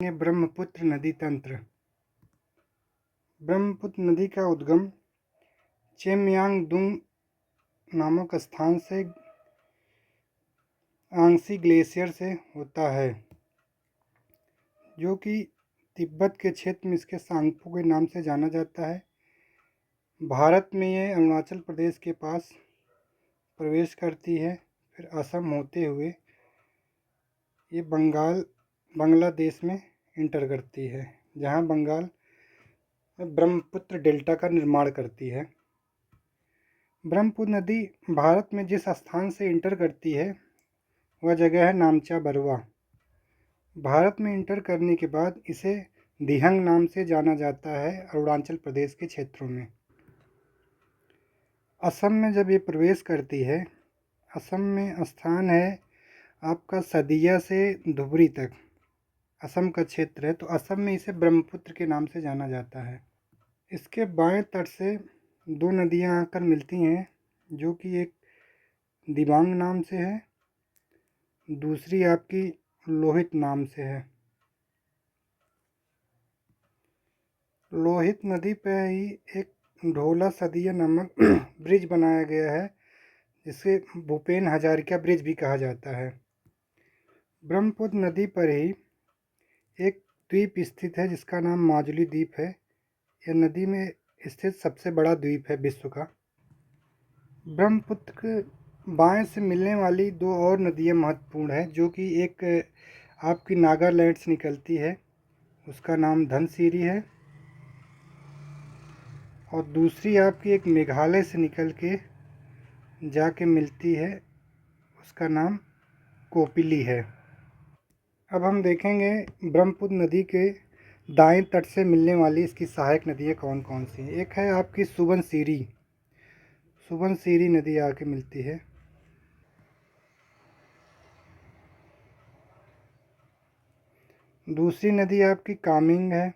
ब्रह्मपुत्र नदी तंत्र। ब्रह्मपुत्र नदी का उद्गम चेमयांगदुंग नामक स्थान से आंगसी ग्लेशियर से होता है, जो कि तिब्बत के क्षेत्र में इसके सांगपो के नाम से जाना जाता है। भारत में यह अरुणाचल प्रदेश के पास प्रवेश करती है, फिर असम होते हुए ये बांग्लादेश में इंटर करती है, जहाँ बंगाल में ब्रह्मपुत्र डेल्टा का निर्माण करती है। ब्रह्मपुत्र नदी भारत में जिस स्थान से इंटर करती है वह जगह है नामचा बरवा। भारत में इंटर करने के बाद इसे दिहंग नाम से जाना जाता है अरुणाचल प्रदेश के क्षेत्रों में। असम में जब ये प्रवेश करती है, असम में स्थान है आपका सदिया से धुबरी तक असम का क्षेत्र है, तो असम में इसे ब्रह्मपुत्र के नाम से जाना जाता है। इसके बाएं तट से दो नदियां आकर मिलती हैं, जो कि एक दिबांग नाम से है, दूसरी आपकी लोहित नाम से है। लोहित नदी पर ही एक ढोला सदिया नामक ब्रिज बनाया गया है, जिसे भूपेन हजारिका ब्रिज भी कहा जाता है। ब्रह्मपुत्र नदी पर ही एक द्वीप स्थित है जिसका नाम माजुली द्वीप है। यह नदी में स्थित सबसे बड़ा द्वीप है विश्व का। ब्रह्मपुत्र के बाएं से मिलने वाली दो और नदियां महत्वपूर्ण है, जो कि एक आपकी नागालैंड से निकलती है, उसका नाम धनसिरी है, और दूसरी आपकी एक मेघालय से निकल के जाके मिलती है, उसका नाम कोपिली है। अब हम देखेंगे ब्रह्मपुत्र नदी के दाएं तट से मिलने वाली इसकी सहायक नदियाँ कौन कौन सी हैं। एक है आपकी सुबनसिरी नदी आके मिलती है। दूसरी नदी आपकी कामेंग है।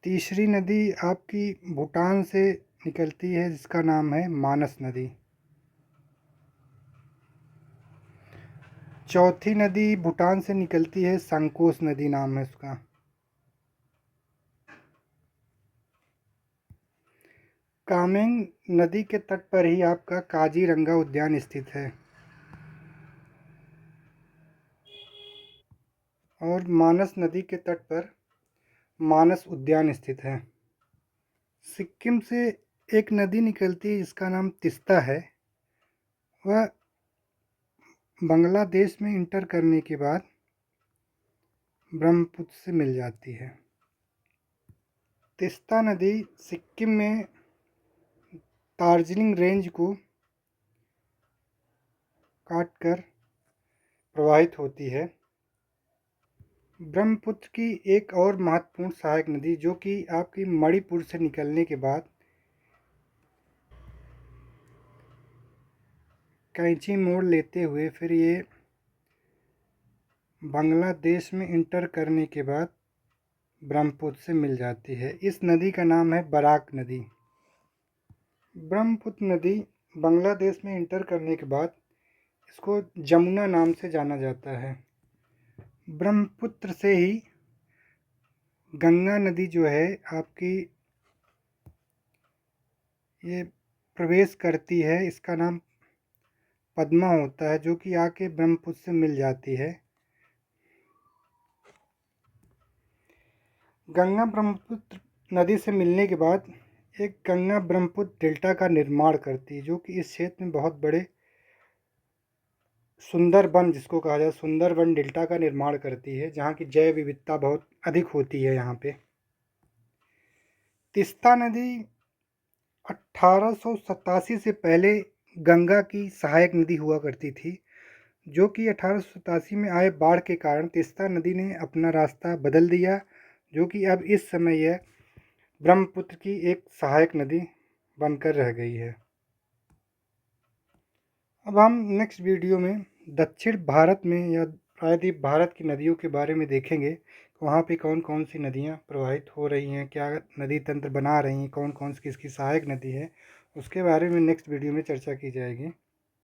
तीसरी नदी आपकी भूटान से निकलती है, जिसका नाम है मानस नदी। चौथी नदी भूटान से निकलती है, संकोस नदी नाम है उसका। कामेंग नदी के तट पर ही आपका काजीरंगा उद्यान स्थित है, और मानस नदी के तट पर मानस उद्यान स्थित है। सिक्किम से एक नदी निकलती है जिसका नाम तिस्ता है, वह बांग्लादेश में इंटर करने के बाद ब्रह्मपुत्र से मिल जाती है। तिस्ता नदी सिक्किम में दार्जिलिंग रेंज को काटकर प्रवाहित होती है। ब्रह्मपुत्र की एक और महत्वपूर्ण सहायक नदी, जो कि आपकी मणिपुर से निकलने के बाद कैंची मोड़ लेते हुए फिर ये बांग्लादेश में इंटर करने के बाद ब्रह्मपुत्र से मिल जाती है। इस नदी का नाम है बराक नदी। ब्रह्मपुत्र नदी बांग्लादेश में इंटर करने के बाद इसको जमुना नाम से जाना जाता है। ब्रह्मपुत्र से ही गंगा नदी जो है आपकी ये प्रवेश करती है, इसका नाम पद्मा होता है, जो कि आके ब्रह्मपुत्र से मिल जाती है। गंगा ब्रह्मपुत्र नदी से मिलने के बाद एक गंगा ब्रह्मपुत्र डेल्टा का निर्माण करती है, जो कि इस क्षेत्र में बहुत बड़े सुंदरबन, जिसको कहा जाए सुंदरबन डेल्टा का निर्माण करती है, जहाँ की जैव विविधता बहुत अधिक होती है। यहाँ पे तिस्ता नदी 1887 से पहले गंगा की सहायक नदी हुआ करती थी, जो कि 1887 में आए बाढ़ के कारण तिस्ता नदी ने अपना रास्ता बदल दिया, जो कि अब इस समय यह ब्रह्मपुत्र की एक सहायक नदी बनकर रह गई है। अब हम नेक्स्ट वीडियो में दक्षिण भारत में या प्रायद्वीप भारत की नदियों के बारे में देखेंगे, वहाँ पे कौन कौन सी नदियाँ प्रवाहित हो रही हैं, क्या नदी तंत्र बना रही हैं, कौन कौन सी किसकी सहायक नदी है, उसके बारे में नेक्स्ट वीडियो में चर्चा की जाएगी।